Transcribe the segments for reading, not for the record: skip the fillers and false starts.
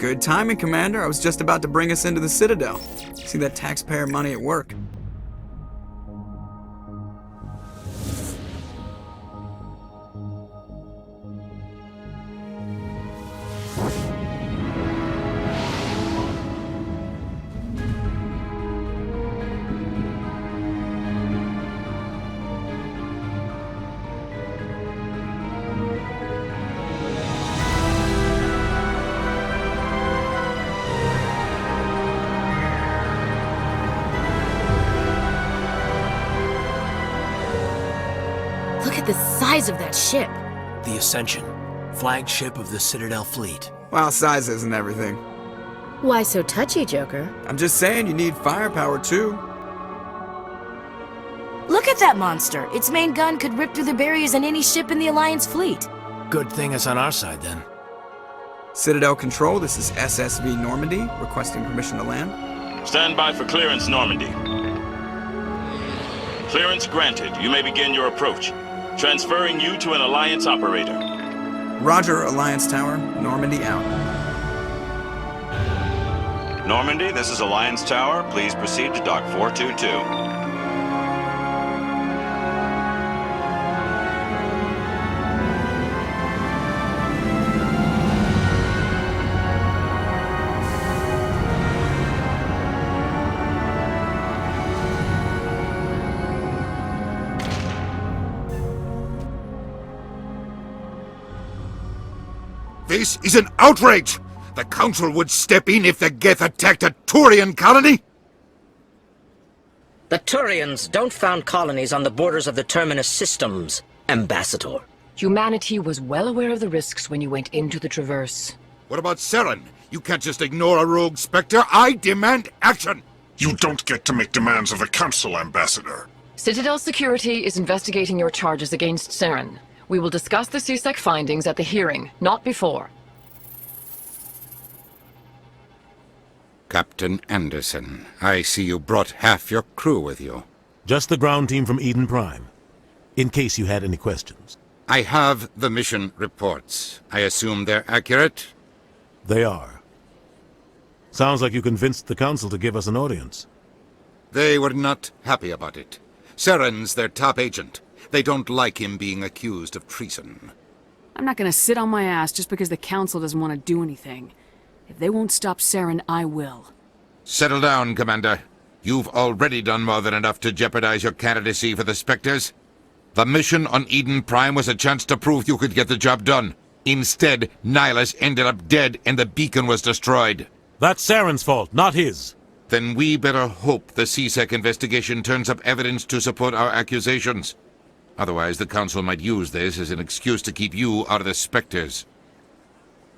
Good timing, Commander. I was just about to bring us into the Citadel. See that taxpayer money at work. Look at the size of that ship. The Ascension, flagship of the Citadel fleet. Well, size isn't everything. Why so touchy, Joker? I'm just saying you need firepower too. Look at that monster. Its main gun could rip through the barriers in any ship in the Alliance fleet. Good thing it's on our side, then. Citadel Control, this is SSV Normandy, requesting permission to land. Stand by for clearance, Normandy. Clearance granted. You may begin your approach. Transferring you to an Alliance operator. Roger, Alliance Tower. Normandy out. Normandy, this is Alliance Tower. Please proceed to Dock 422. This is an outrage! The Council would step in if the Geth attacked a Turian colony? The Turians don't found colonies on the borders of the Terminus systems, Ambassador. Humanity was well aware of the risks when you went into the Traverse. What about Saren? You can't just ignore a rogue Spectre. I demand action! You don't get to make demands of the Council, Ambassador. Citadel Security is investigating your charges against Saren. We will discuss the CSEC findings at the hearing, not before. Captain Anderson, I see you brought half your crew with you. Just the ground team from Eden Prime, in case you had any questions. I have the mission reports. I assume they're accurate? They are. Sounds like you convinced the Council to give us an audience. They were not happy about it. Saren's their top agent. They don't like him being accused of treason. I'm not gonna sit on my ass just because the Council doesn't want to do anything. If they won't stop Saren, I will. Settle down, Commander. You've already done more than enough to jeopardize your candidacy for the Spectres. The mission on Eden Prime was a chance to prove you could get the job done. Instead, Nihilus ended up dead and the beacon was destroyed. That's Saren's fault, not his. Then we better hope the CSEC investigation turns up evidence to support our accusations. Otherwise, the Council might use this as an excuse to keep you out of the Spectres.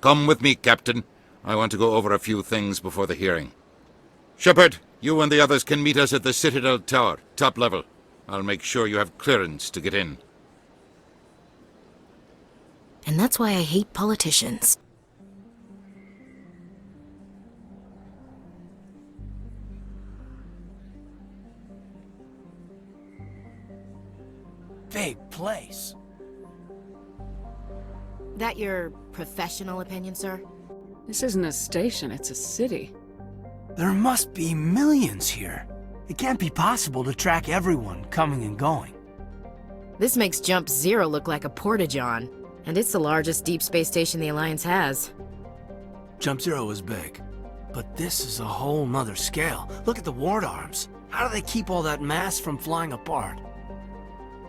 Come with me, Captain. I want to go over a few things before the hearing. Shepard, you and the others can meet us at the Citadel Tower, top level. I'll make sure you have clearance to get in. And that's why I hate politicians. Big place. That your professional opinion, sir? This isn't a station, it's a city. There must be millions here. It can't be possible to track everyone coming and going. This makes Jump Zero look like a porta-john, and it's the largest deep space station the Alliance has. Jump Zero is big, but this is a whole nother scale. Look at the ward arms. How do they keep all that mass from flying apart?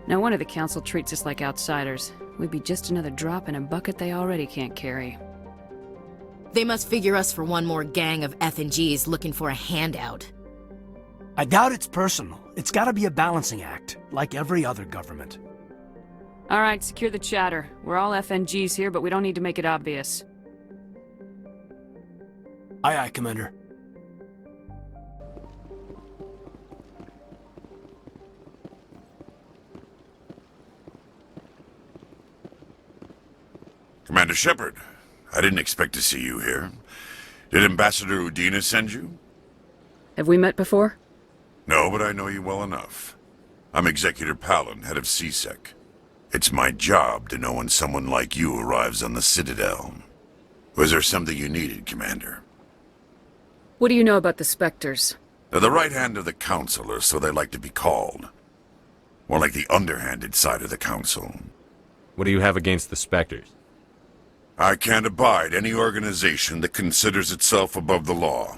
No wonder the Council treats us like outsiders. We'd be just another drop in a bucket they already can't carry. They must figure us for one more gang of F&Gs looking for a handout. I doubt it's personal. It's gotta be a balancing act, like every other government. Alright, secure the chatter. We're all FNGs here, but we don't need to make it obvious. Aye, aye, Commander. Commander Shepard, I didn't expect to see you here. Did Ambassador Udina send you? Have we met before? No, but I know you well enough. I'm Executor Palin, head of CSEC. It's my job to know when someone like you arrives on the Citadel. Was there something you needed, Commander? What do you know about the Spectres? They're the right hand of the Council, or so they like to be called. More like the underhanded side of the Council. What do you have against the Spectres? I can't abide any organization that considers itself above the law.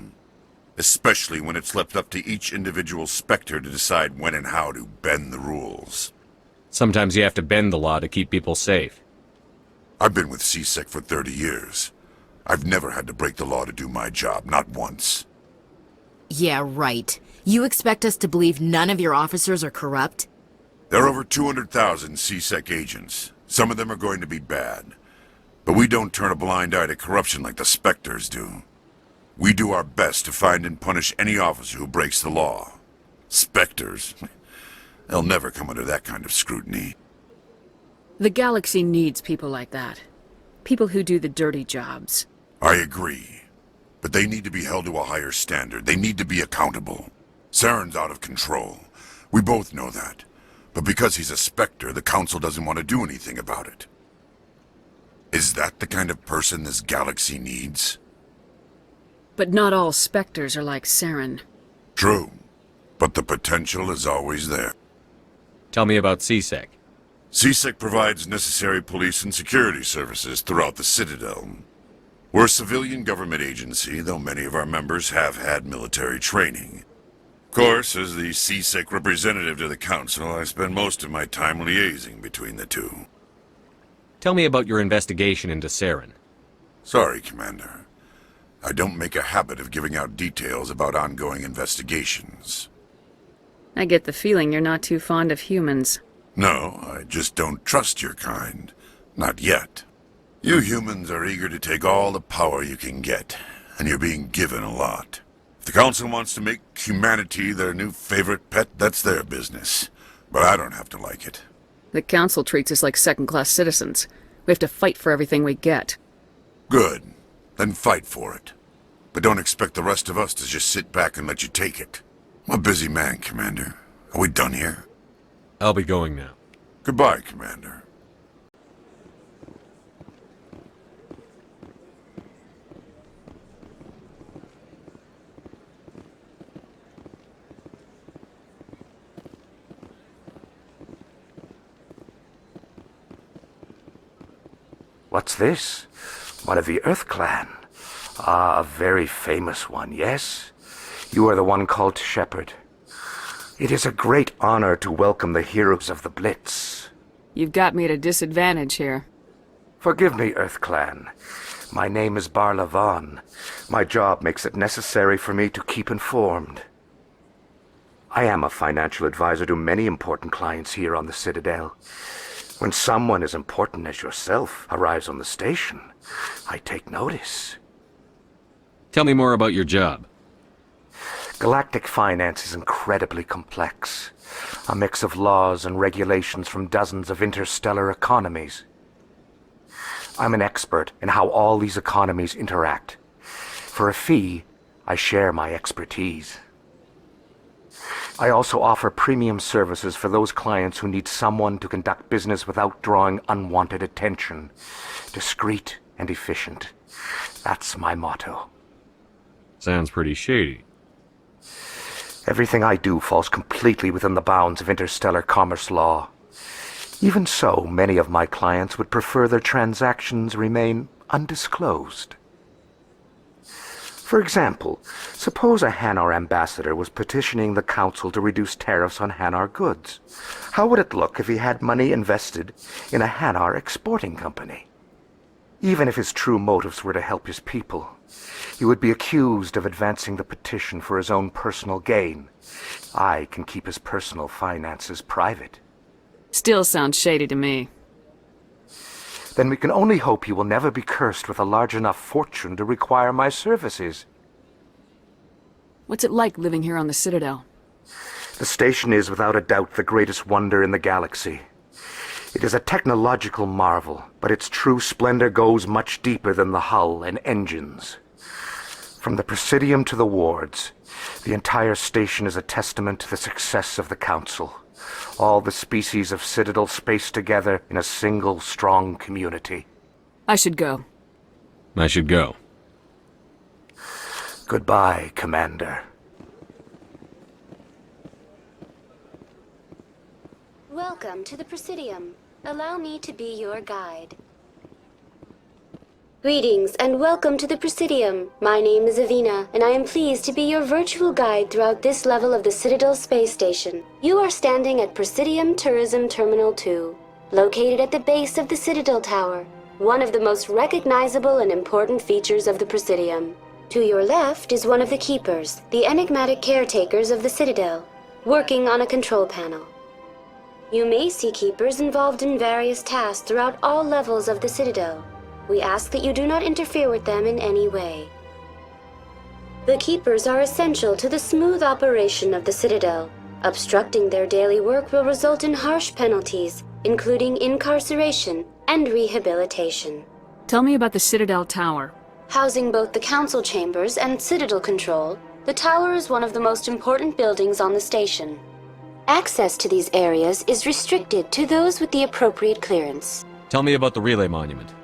Especially when it's left up to each individual Spectre to decide when and how to bend the rules. Sometimes you have to bend the law to keep people safe. I've been with CSEC for 30 years. I've never had to break the law to do my job, not once. Yeah, right. You expect us to believe none of your officers are corrupt? There are over 200,000 CSEC agents. Some of them are going to be bad. But we don't turn a blind eye to corruption like the Spectres do. We do our best to find and punish any officer who breaks the law. Spectres? They'll never come under that kind of scrutiny. The galaxy needs people like that. People who do the dirty jobs. I agree. But they need to be held to a higher standard. They need to be accountable. Saren's out of control. We both know that. But because he's a Spectre, the Council doesn't want to do anything about it. Is that the kind of person this galaxy needs? But not all Spectres are like Saren. True. But the potential is always there. Tell me about CSEC. CSEC provides necessary police and security services throughout the Citadel. We're a civilian government agency, though many of our members have had military training. Of course, as the CSEC representative to the Council, I spend most of my time liaising between the two. Tell me about your investigation into Saren. Sorry, Commander. I don't make a habit of giving out details about ongoing investigations. I get the feeling you're not too fond of humans. No, I just don't trust your kind. Not yet. You humans are eager to take all the power you can get, and you're being given a lot. If the Council wants to make humanity their new favorite pet, that's their business. But I don't have to like it. The Council treats us like second-class citizens. We have to fight for everything we get. Good. Then fight for it. But don't expect the rest of us to just sit back and let you take it. I'm a busy man, Commander. Are we done here? I'll be going now. Goodbye, Commander. What's this? One of the Earth Clan. Ah, a very famous one, yes? You are the one called Shepard. It is a great honor to welcome the heroes of the Blitz. You've got me at a disadvantage here. Forgive me, Earth Clan. My name is Barla Vaughn. My job makes it necessary for me to keep informed. I am a financial advisor to many important clients here on the Citadel. When someone as important as yourself arrives on the station, I take notice. Tell me more about your job. Galactic finance is incredibly complex. A mix of laws and regulations from dozens of interstellar economies. I'm an expert in how all these economies interact. For a fee, I share my expertise. I also offer premium services for those clients who need someone to conduct business without drawing unwanted attention. Discreet and efficient. That's my motto. Sounds pretty shady. Everything I do falls completely within the bounds of interstellar commerce law. Even so, many of my clients would prefer their transactions remain undisclosed. For example, suppose a Hanar ambassador was petitioning the Council to reduce tariffs on Hanar goods. How would it look if he had money invested in a Hanar exporting company? Even if his true motives were to help his people, he would be accused of advancing the petition for his own personal gain. I can keep his personal finances private. Still sounds shady to me. Then we can only hope he will never be cursed with a large enough fortune to require my services. What's it like living here on the Citadel? The station is without a doubt the greatest wonder in the galaxy. It is a technological marvel, but its true splendor goes much deeper than the hull and engines. From the Presidium to the wards, the entire station is a testament to the success of the Council. All the species of Citadel spaced together in a single strong community. I should go. I should go. Goodbye, Commander. Welcome to the Presidium. Allow me to be your guide. Greetings and welcome to the Presidium. My name is Avina, and I am pleased to be your virtual guide throughout this level of the Citadel space station. You are standing at Presidium Tourism Terminal 2, located at the base of the Citadel Tower, one of the most recognizable and important features of the Presidium. To your left is one of the Keepers, the enigmatic caretakers of the Citadel, working on a control panel. You may see Keepers involved in various tasks throughout all levels of the Citadel. We ask that you do not interfere with them in any way. The Keepers are essential to the smooth operation of the Citadel. Obstructing their daily work will result in harsh penalties, including incarceration and rehabilitation. Tell me about the Citadel Tower. Housing both the Council Chambers and Citadel Control, the tower is one of the most important buildings on the station. Access to these areas is restricted to those with the appropriate clearance. Tell me about the relay monument.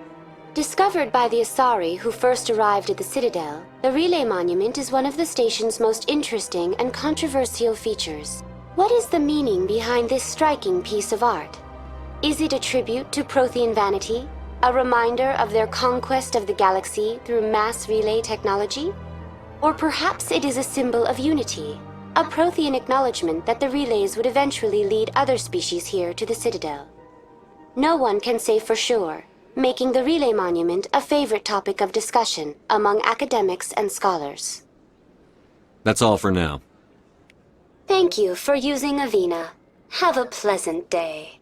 Discovered by the Asari who first arrived at the Citadel, the Relay Monument is one of the station's most interesting and controversial features. What is the meaning behind this striking piece of art? Is it a tribute to Prothean vanity? A reminder of their conquest of the galaxy through mass relay technology? Or perhaps it is a symbol of unity, a Prothean acknowledgement that the relays would eventually lead other species here to the Citadel. No one can say for sure, making the Relay Monument a favorite topic of discussion among academics and scholars. That's all for now. Thank you for using Avina. Have a pleasant day.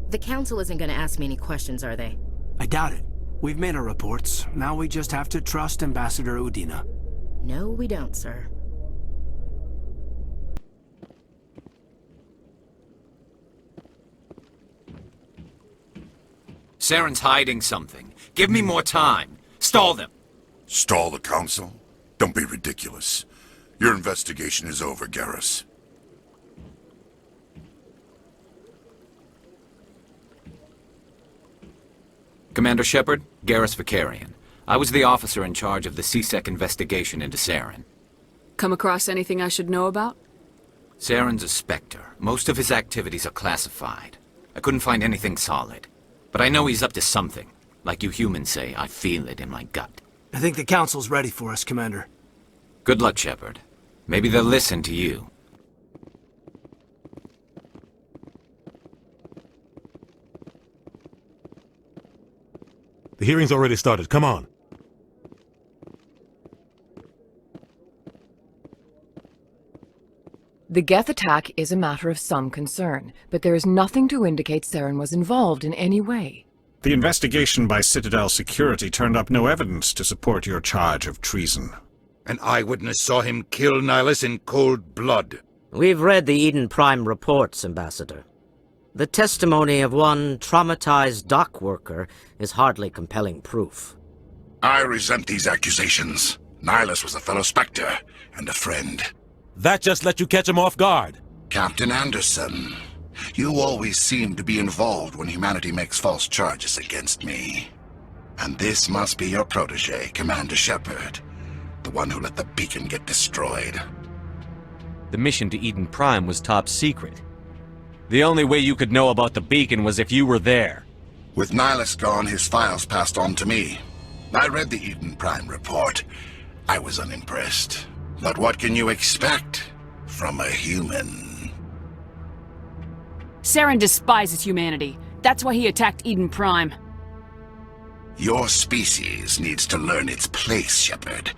The Council isn't going to ask me any questions, are they? I doubt it. We've made our reports. Now we just have to trust Ambassador Udina. No, we don't, sir. Saren's hiding something. Give me more time. Stall them. Stall the Council? Don't be ridiculous. Your investigation is over, Garrus. Commander Shepard, Garrus Vicarian. I was the officer in charge of the CSEC investigation into Saren. Come across anything I should know about? Saren's a Spectre. Most of his activities are classified. I couldn't find anything solid. But I know he's up to something. Like you humans say, I feel it in my gut. I think the Council's ready for us, Commander. Good luck, Shepard. Maybe they'll listen to you. The hearing's already started. Come on. The Geth attack is a matter of some concern, but there is nothing to indicate Saren was involved in any way. The investigation by Citadel Security turned up no evidence to support your charge of treason. An eyewitness saw him kill Nihilus in cold blood. We've read the Eden Prime reports, Ambassador. The testimony of one traumatized dock worker is hardly compelling proof. I resent these accusations. Nihilus was a fellow Spectre and a friend. That just let you catch him off guard. Captain Anderson, you always seem to be involved when humanity makes false charges against me. And this must be your protege, Commander Shepard, the one who let the beacon get destroyed. The mission to Eden Prime was top secret. The only way you could know about the beacon was if you were there. With Nihilus gone, his files passed on to me. I read the Eden Prime report. I was unimpressed. But what can you expect from a human? Saren despises humanity. That's why he attacked Eden Prime. Your species needs to learn its place, Shepard.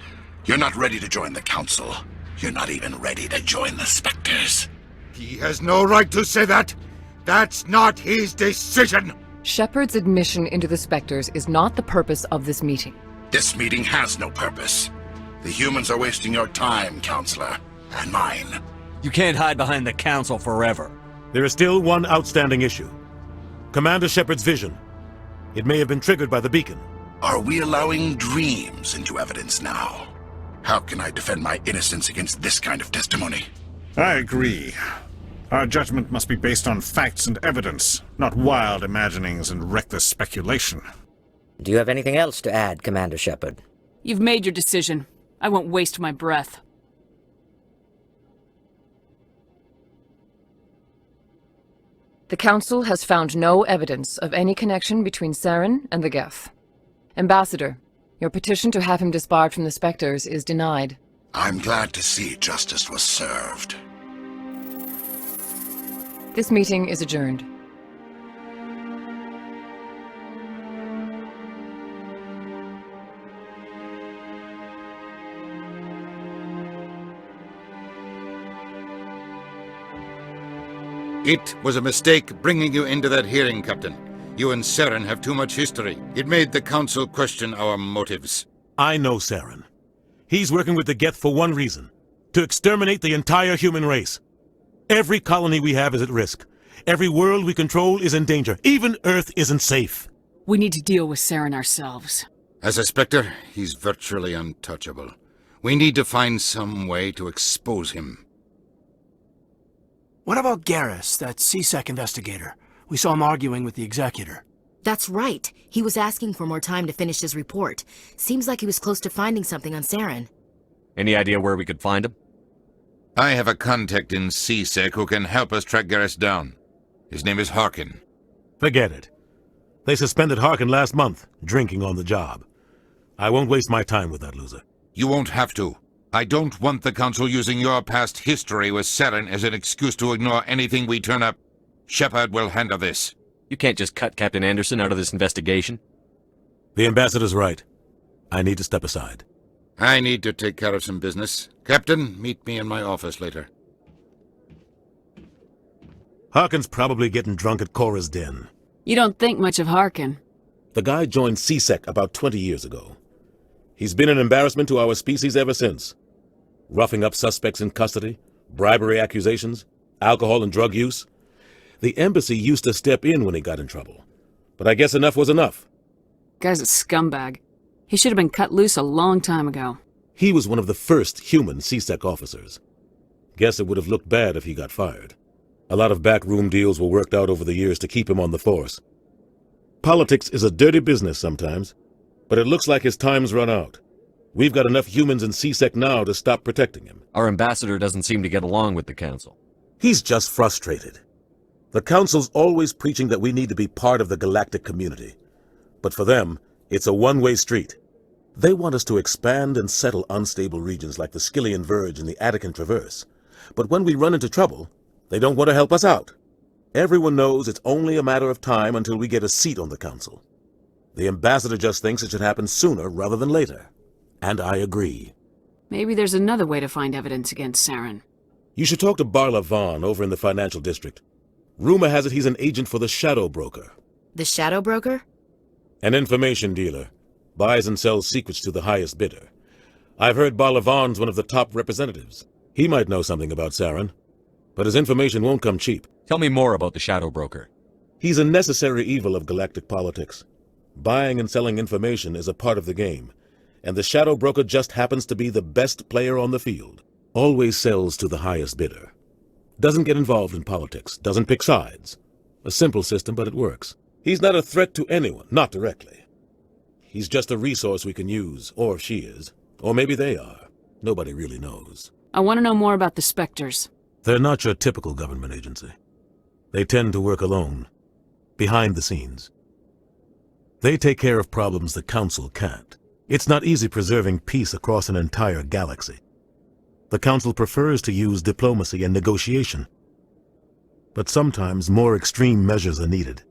You're not ready to join the Council. You're not even ready to join the Spectres. He has no right to say that. That's not his decision. Shepard's admission into the Spectres is not the purpose of this meeting. This meeting has no purpose. The humans are wasting your time, Counselor, and mine. You can't hide behind the Council forever. There is still one outstanding issue. Commander Shepard's vision. It may have been triggered by the beacon. Are we allowing dreams into evidence now? How can I defend my innocence against this kind of testimony? I agree. Our judgment must be based on facts and evidence, not wild imaginings and reckless speculation. Do you have anything else to add, Commander Shepard? You've made your decision. I won't waste my breath. The Council has found no evidence of any connection between Saren and the Geth. Ambassador, your petition to have him disbarred from the Spectres is denied. I'm glad to see justice was served. This meeting is adjourned. It was a mistake bringing you into that hearing, Captain. You and Saren have too much history. It made the Council question our motives. I know Saren. He's working with the Geth for one reason. To exterminate the entire human race. Every colony we have is at risk. Every world we control is in danger. Even Earth isn't safe. We need to deal with Saren ourselves. As a Spectre, he's virtually untouchable. We need to find some way to expose him. What about Garrus, that CSEC investigator? We saw him arguing with the Executor. That's right. He was asking for more time to finish his report. Seems like he was close to finding something on Saren. Any idea where we could find him? I have a contact in CSEC who can help us track Garrus down. His name is Harkin. Forget it. They suspended Harkin last month, drinking on the job. I won't waste my time with that loser. You won't have to. I don't want the Council using your past history with Saren as an excuse to ignore anything we turn up. Shepard will handle this. You can't just cut Captain Anderson out of this investigation. The Ambassador's right. I need to step aside. I need to take care of some business. Captain, meet me in my office later. Harkin's probably getting drunk at Cora's den. You don't think much of Harkin. The guy joined CSEC about 20 years ago. He's been an embarrassment to our species ever since. Roughing up suspects in custody, bribery accusations, alcohol and drug use. The embassy used to step in when he got in trouble. But I guess enough was enough. Guy's a scumbag. He should have been cut loose a long time ago. He was one of the first human CSEC officers. Guess it would have looked bad if he got fired. A lot of backroom deals were worked out over the years to keep him on the force. Politics is a dirty business sometimes. But it looks like his time's run out. We've got enough humans in CSEC now to stop protecting him. Our ambassador doesn't seem to get along with the Council. He's just frustrated. The Council's always preaching that we need to be part of the galactic community. But for them, it's a one-way street. They want us to expand and settle unstable regions like the Skillian Verge and the Attican Traverse. But when we run into trouble, they don't want to help us out. Everyone knows it's only a matter of time until we get a seat on the Council. The Ambassador just thinks it should happen sooner rather than later. And I agree. Maybe there's another way to find evidence against Saren. You should talk to Barla Vaughn over in the financial district. Rumor has it he's an agent for the Shadow Broker. The Shadow Broker? An information dealer. Buys and sells secrets to the highest bidder. I've heard Barla Vaughn's one of the top representatives. He might know something about Saren. But his information won't come cheap. Tell me more about the Shadow Broker. He's a necessary evil of galactic politics. Buying and selling information is a part of the game, and the Shadow Broker just happens to be the best player on the field. Always sells to the highest bidder. Doesn't get involved in politics, doesn't pick sides. A simple system, but it works. He's not a threat to anyone, not directly. He's just a resource we can use, or she is. Or maybe they are. Nobody really knows. I want to know more about the Spectres. They're not your typical government agency. They tend to work alone, behind the scenes. They take care of problems the Council can't. It's not easy preserving peace across an entire galaxy. The Council prefers to use diplomacy and negotiation. But sometimes more extreme measures are needed.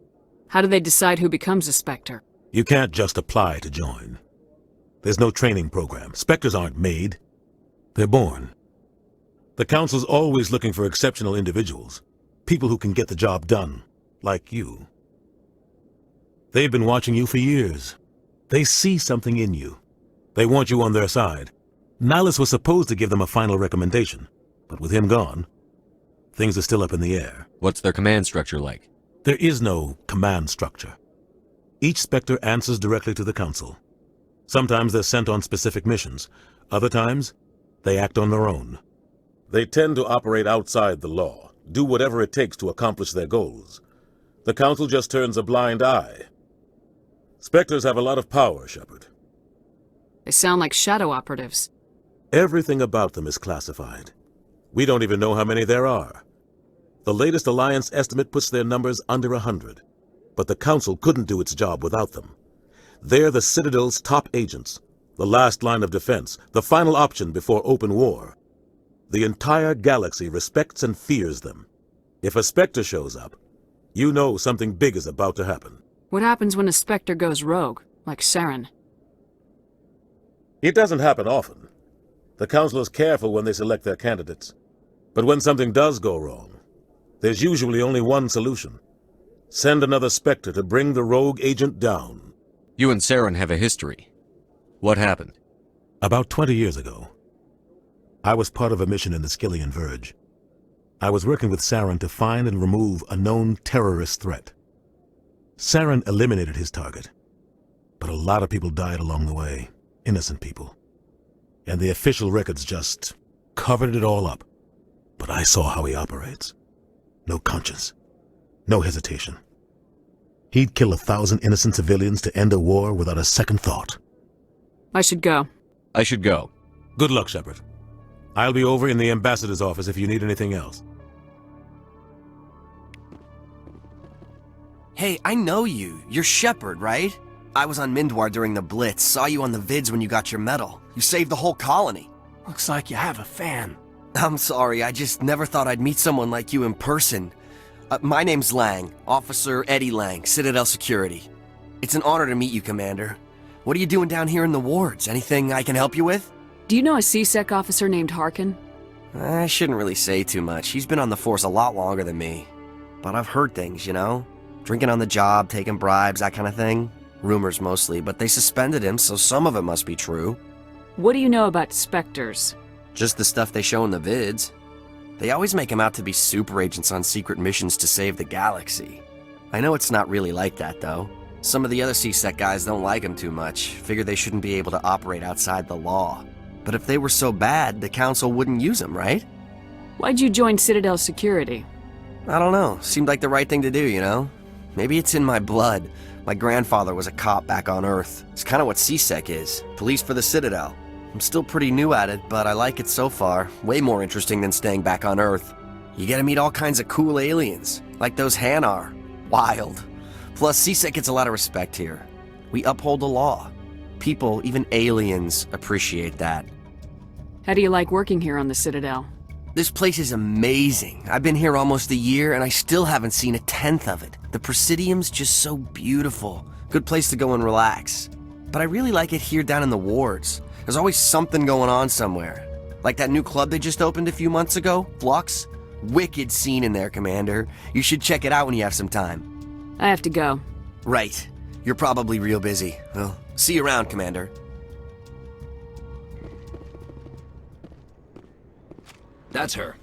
How do they decide who becomes a Spectre? You can't just apply to join. There's no training program. Spectres aren't made. They're born. The Council's always looking for exceptional individuals. People who can get the job done. Like you. They've been watching you for years. They see something in you. They want you on their side. Nihilus was supposed to give them a final recommendation, but with him gone, things are still up in the air. What's their command structure like? There is no command structure. Each Spectre answers directly to the Council. Sometimes they're sent on specific missions. Other times, they act on their own. They tend to operate outside the law, do whatever it takes to accomplish their goals. The Council just turns a blind eye. Spectres have a lot of power, Shepard. They sound like shadow operatives. Everything about them is classified. We don't even know how many there are. The latest Alliance estimate puts their numbers under 100. But the Council couldn't do its job without them. They're the Citadel's top agents, the last line of defense, the final option before open war. The entire galaxy respects and fears them. If a Spectre shows up, you know something big is about to happen. What happens when a Spectre goes rogue, like Saren? It doesn't happen often. The Council is careful when they select their candidates. But when something does go wrong, there's usually only one solution. Send another Spectre to bring the rogue agent down. You and Saren have a history. What happened? About 20 years ago, I was part of a mission in the Skillian Verge. I was working with Saren to find and remove a known terrorist threat. Saren eliminated his target, but a lot of people died along the way, innocent people. And the official records just covered it all up. But I saw how he operates. No conscience. No hesitation. He'd kill 1,000 innocent civilians to end a war without a second thought. I should go. I should go. Good luck, Shepard. I'll be over in the ambassador's office if you need anything else. Hey, I know you. You're Shepard, right? I was on Mindwar during the Blitz, saw you on the vids when you got your medal. You saved the whole colony. Looks like you have a fan. I'm sorry, I just never thought I'd meet someone like you in person. My name's Lang, Officer Eddie Lang, Citadel Security. It's an honor to meet you, Commander. What are you doing down here in the wards? Anything I can help you with? Do you know a CSEC officer named Harkin? I shouldn't really say too much. He's been on the force a lot longer than me. But I've heard things, you know? Drinking on the job, taking bribes, that kind of thing. Rumors mostly, but they suspended him, so some of it must be true. What do you know about Spectres? Just the stuff they show in the vids. They always make him out to be super agents on secret missions to save the galaxy. I know it's not really like that, though. Some of the other CSEC guys don't like him too much, figure they shouldn't be able to operate outside the law. But if they were so bad, the Council wouldn't use him, right? Why'd you join Citadel Security? I don't know. Seemed like the right thing to do, you know? Maybe it's in my blood. My grandfather was a cop back on Earth. It's kind of what CSEC is. Police for the Citadel. I'm still pretty new at it, but I like it so far. Way more interesting than staying back on Earth. You get to meet all kinds of cool aliens, like those Hanar. Wild. Plus, CSEC gets a lot of respect here. We uphold the law. People, even aliens, appreciate that. How do you like working here on the Citadel? This place is amazing. I've been here almost a year, and I still haven't seen a tenth of it. The Presidium's just so beautiful. Good place to go and relax. But I really like it here down in the wards. There's always something going on somewhere. Like that new club they just opened a few months ago, Flux. Wicked scene in there, Commander. You should check it out when you have some time. I have to go. Right. You're probably real busy. Well, see you around, Commander. That's her.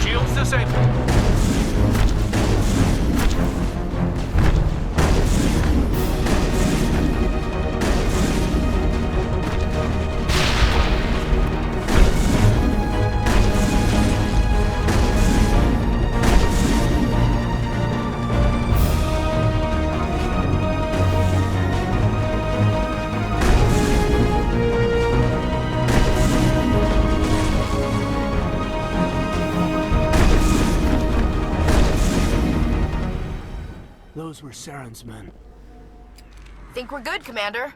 Shields disabled. Those were Saren's men. Think we're good, Commander.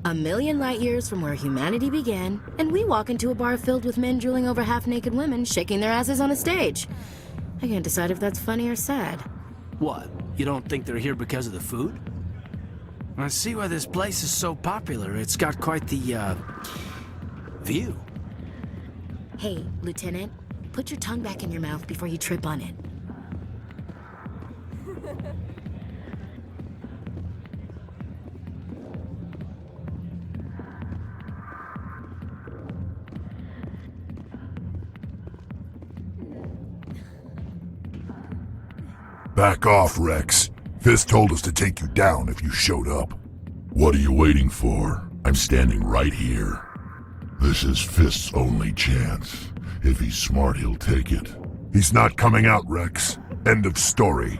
A million light years from where humanity began, and we walk into a bar filled with men drooling over half-naked women shaking their asses on a stage. I can't decide if that's funny or sad. What? You don't think they're here because of the food? I see why this place is so popular. It's got quite the, view. Hey, Lieutenant, put your tongue back in your mouth before you trip on it. Back off, Wrex. Fist told us to take you down if you showed up. What are you waiting for? I'm standing right here. This is Fist's only chance. If he's smart, he'll take it. He's not coming out, Wrex. End of story.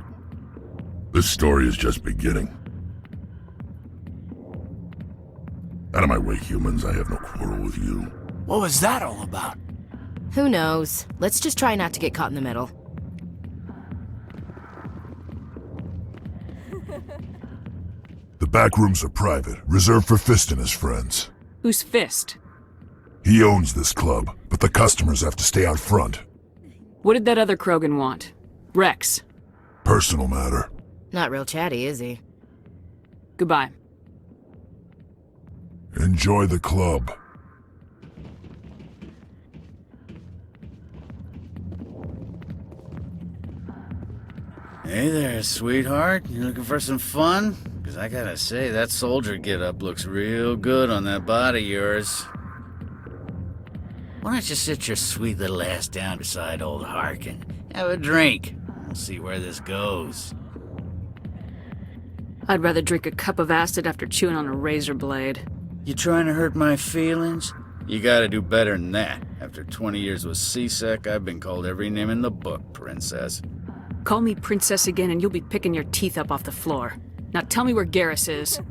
This story is just beginning. Out of my way, humans. I have no quarrel with you. What was that all about? Who knows? Let's just try not to get caught in the middle. The back rooms are private, reserved for Fist and his friends. Who's Fist? He owns this club, but the customers have to stay out front. What did that other Krogan want? Wrex. Personal matter. Not real chatty, is he? Goodbye. Enjoy the club. Hey there, sweetheart. You looking for some fun? Because I gotta say, that soldier get-up looks real good on that body of yours. Why don't you sit your sweet little ass down beside old Harkin? Have a drink. We'll see where this goes. I'd rather drink a cup of acid after chewing on a razor blade. You trying to hurt my feelings? You gotta do better than that. After 20 years with CSEC, I've been called every name in the book, princess. Call me princess again and you'll be picking your teeth up off the floor. Now tell me where Garrus is.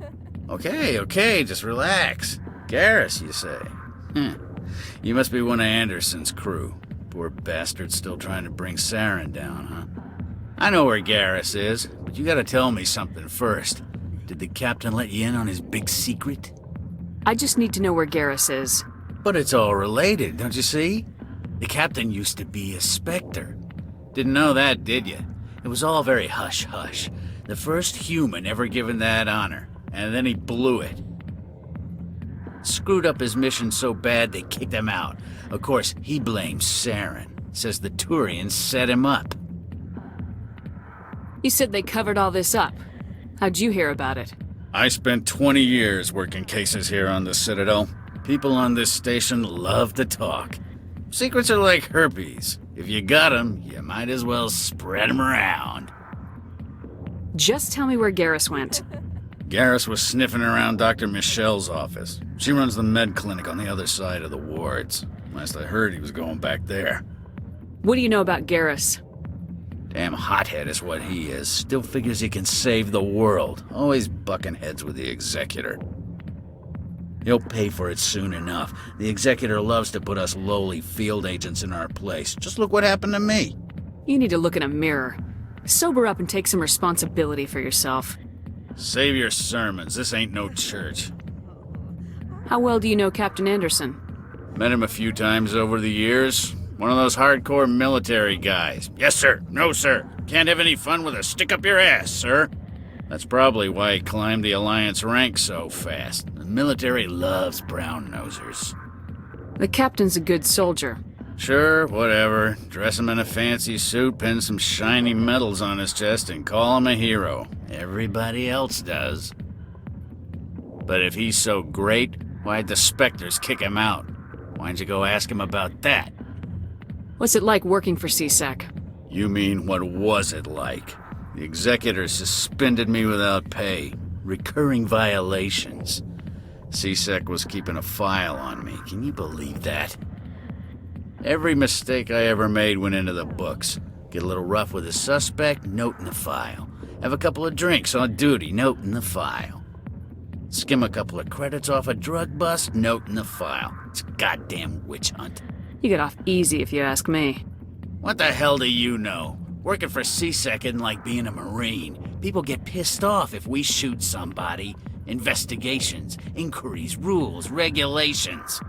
Okay, just relax. Garrus, you say? You must be one of Anderson's crew. Poor bastard still trying to bring Saren down, huh? I know where Garrus is, but you gotta tell me something first. Did the captain let you in on his big secret? I just need to know where Garrus is. But it's all related, don't you see? The captain used to be a Spectre. Didn't know that, did you? It was all very hush-hush. The first human ever given that honor, and then he blew it. Screwed up his mission so bad they kicked him out. Of course, he blames Saren. Says the Turians set him up. You said they covered all this up. How'd you hear about it? I spent 20 years working cases here on the Citadel. People on this station love to talk. Secrets are like herpes. If you got them, you might as well spread them around. Just tell me where Garrus went. Garrus was sniffing around Dr. Michelle's office. She runs the med clinic on the other side of the wards. Last I heard, he was going back there. What do you know about Garrus? Damn hothead is what he is. Still figures he can save the world. Always bucking heads with the Executor. He'll pay for it soon enough. The Executor loves to put us lowly field agents in our place. Just look what happened to me. You need to look in a mirror. Sober up and take some responsibility for yourself. Save your sermons. This ain't no church. How well do you know Captain Anderson? Met him a few times over the years. One of those hardcore military guys. Yes, sir. No, sir. Can't have any fun with a stick up your ass, sir. That's probably why he climbed the Alliance ranks so fast. The military loves brown-nosers. The captain's a good soldier. Sure, whatever. Dress him in a fancy suit, pin some shiny medals on his chest, and call him a hero. Everybody else does. But if he's so great, why'd the Spectres kick him out? Why'd you go ask him about that? What's it like working for CSEC? You mean, what was it like? The Executor suspended me without pay. Recurring violations. CSEC was keeping a file on me. Can you believe that? Every mistake I ever made went into the books. Get a little rough with a suspect, note in the file. Have a couple of drinks on duty, note in the file. Skim a couple of credits off a drug bust, note in the file. It's a goddamn witch hunt. You get off easy if you ask me. What the hell do you know? Working for CSEC isn't like being a Marine. People get pissed off if we shoot somebody. Investigations, inquiries, rules, regulations.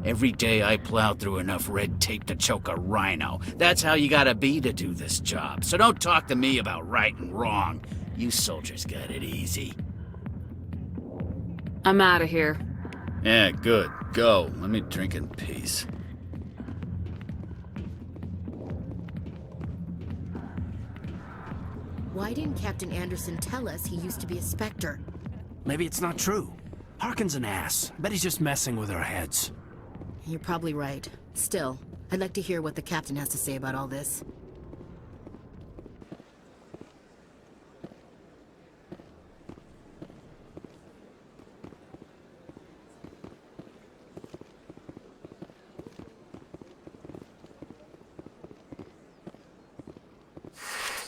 Every day I plow through enough red tape to choke a rhino. That's how you gotta be to do this job. So don't talk to me about right and wrong. You soldiers got it easy. I'm out of here. Yeah, good. Go. Let me drink in peace. Why didn't Captain Anderson tell us he used to be a Spectre? Maybe it's not true. Harkin's an ass. Bet he's just messing with our heads. You're probably right. Still, I'd like to hear what the captain has to say about all this.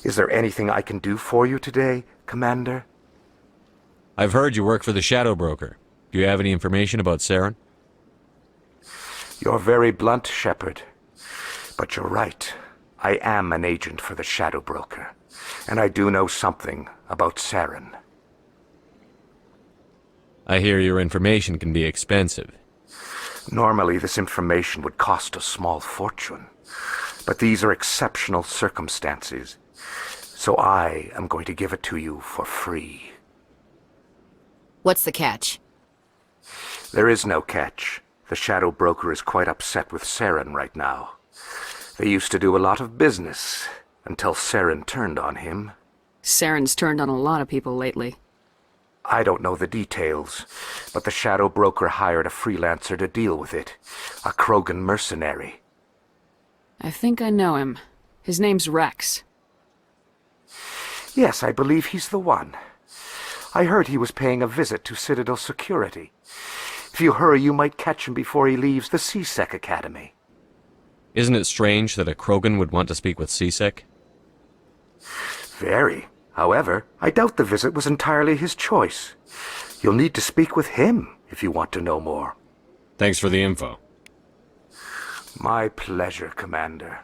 Is there anything I can do for you today, Commander? I've heard you work for the Shadow Broker. Do you have any information about Saren? You're very blunt, Shepard. But you're right. I am an agent for the Shadow Broker, and I do know something about Saren. I hear your information can be expensive. Normally, this information would cost a small fortune. But these are exceptional circumstances, so I am going to give it to you for free. What's the catch? There is no catch. The Shadow Broker is quite upset with Saren right now. They used to do a lot of business, until Saren turned on him. Saren's turned on a lot of people lately. I don't know the details, but the Shadow Broker hired a freelancer to deal with it. A Krogan mercenary. I think I know him. His name's Wrex. Yes, I believe he's the one. I heard he was paying a visit to Citadel security. If you hurry, you might catch him before he leaves the CSEC Academy. Isn't it strange that a Krogan would want to speak with CSEC? Very. However, I doubt the visit was entirely his choice. You'll need to speak with him if you want to know more. Thanks for the info. My pleasure, Commander.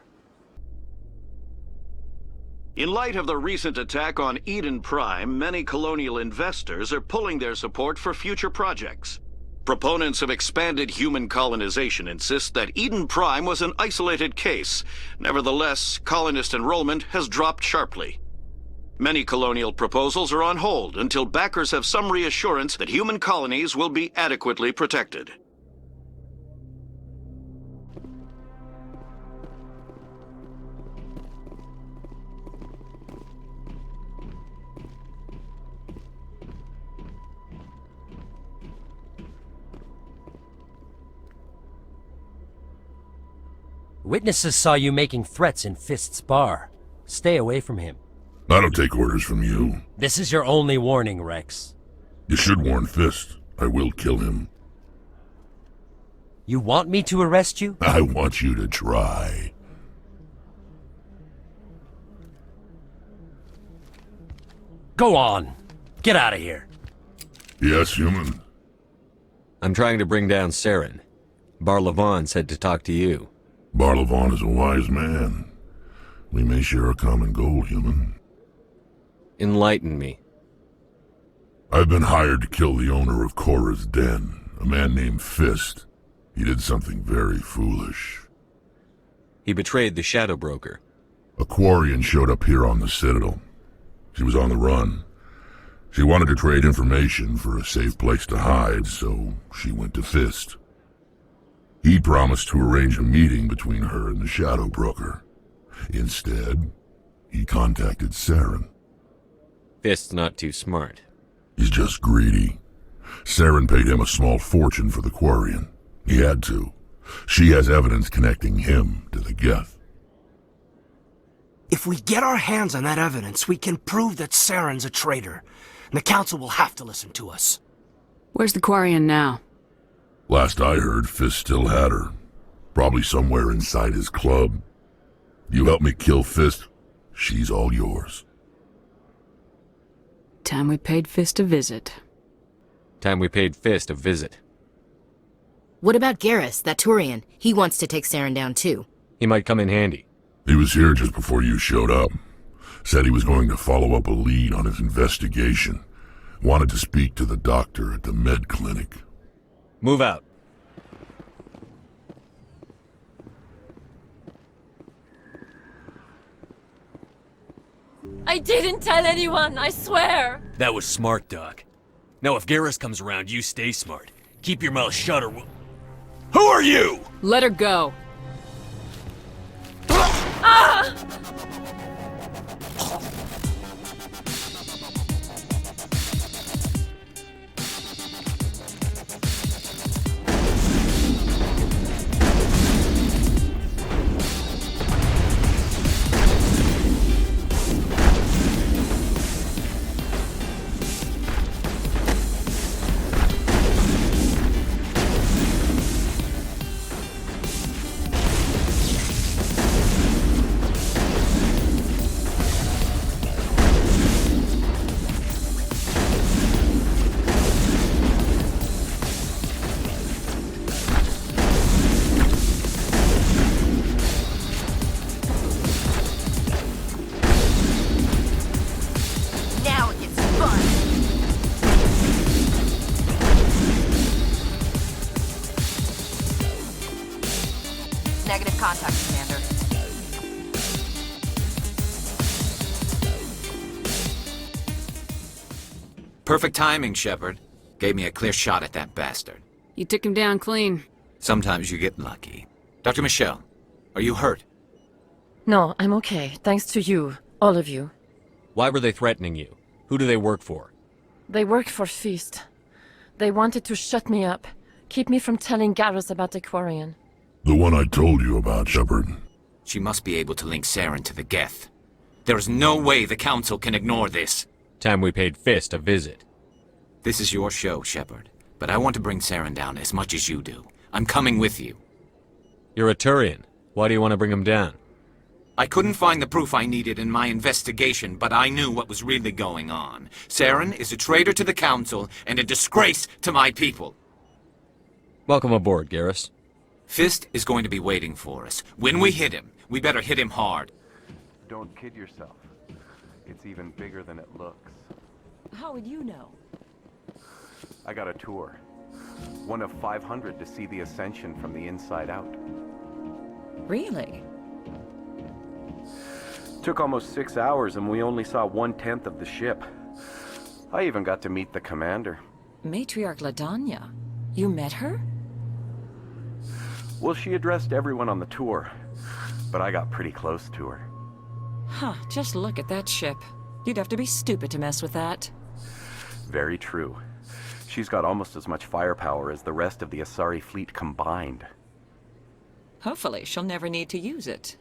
In light of the recent attack on Eden Prime, many colonial investors are pulling their support for future projects. Proponents of expanded human colonization insist that Eden Prime was an isolated case. Nevertheless, colonist enrollment has dropped sharply. Many colonial proposals are on hold until backers have some reassurance that human colonies will be adequately protected. Witnesses saw you making threats in Fist's bar. Stay away from him. I don't take orders from you. This is your only warning, Wrex. You should warn Fist. I will kill him. You want me to arrest you? I want you to try. Go on. Get out of here. Yes, human. I'm trying to bring down Saren. Barlavon said to talk to you. Barlavon is a wise man. We may share a common goal, human. Enlighten me. I've been hired to kill the owner of Cora's Den, a man named Fist. He did something very foolish. He betrayed the Shadow Broker. A Quarian showed up here on the Citadel. She was on the run. She wanted to trade information for a safe place to hide, so she went to Fist. He promised to arrange a meeting between her and the Shadow Broker. Instead, he contacted Saren. Fist's not too smart. He's just greedy. Saren paid him a small fortune for the Quarian. He had to. She has evidence connecting him to the Geth. If we get our hands on that evidence, we can prove that Saren's a traitor. And the Council will have to listen to us. Where's the Quarian now? Last I heard, Fist still had her. Probably somewhere inside his club. You help me kill Fist, she's all yours. Time we paid Fist a visit. Time we paid Fist a visit. What about Garrus, that Turian? He wants to take Saren down too. He might come in handy. He was here just before you showed up. Said he was going to follow up a lead on his investigation. Wanted to speak to the doctor at the med clinic. Move out. I didn't tell anyone, I swear! That was smart, Doc. Now if Garrus comes around, you stay smart. Keep your mouth shut or we'll... Who are you?! Let her go. Ah! Negative contact, Commander. Perfect timing, Shepard. Gave me a clear shot at that bastard. You took him down clean. Sometimes you get lucky. Dr. Michelle, are you hurt? No, I'm okay. Thanks to you. All of you. Why were they threatening you? Who do they work for? They work for Fist. They wanted to shut me up. Keep me from telling Garrus about the Quarian. The one I told you about, Shepard. She must be able to link Saren to the Geth. There is no way the Council can ignore this. Time we paid Fist a visit. This is your show, Shepard. But I want to bring Saren down as much as you do. I'm coming with you. You're a Turian. Why do you want to bring him down? I couldn't find the proof I needed in my investigation, but I knew what was really going on. Saren is a traitor to the Council and a disgrace to my people. Welcome aboard, Garrus. Fist is going to be waiting for us. When we hit him, we better hit him hard. Don't kid yourself. It's even bigger than it looks. How would you know? I got a tour. One of 500 to see the Ascension from the inside out. Really? Took almost 6 hours and we only saw 1/10 of the ship. I even got to meet the commander. Matriarch Ladanya. You met her? Well, she addressed everyone on the tour, but I got pretty close to her. Huh, just look at that ship. You'd have to be stupid to mess with that. Very true. She's got almost as much firepower as the rest of the Asari fleet combined. Hopefully, she'll never need to use it.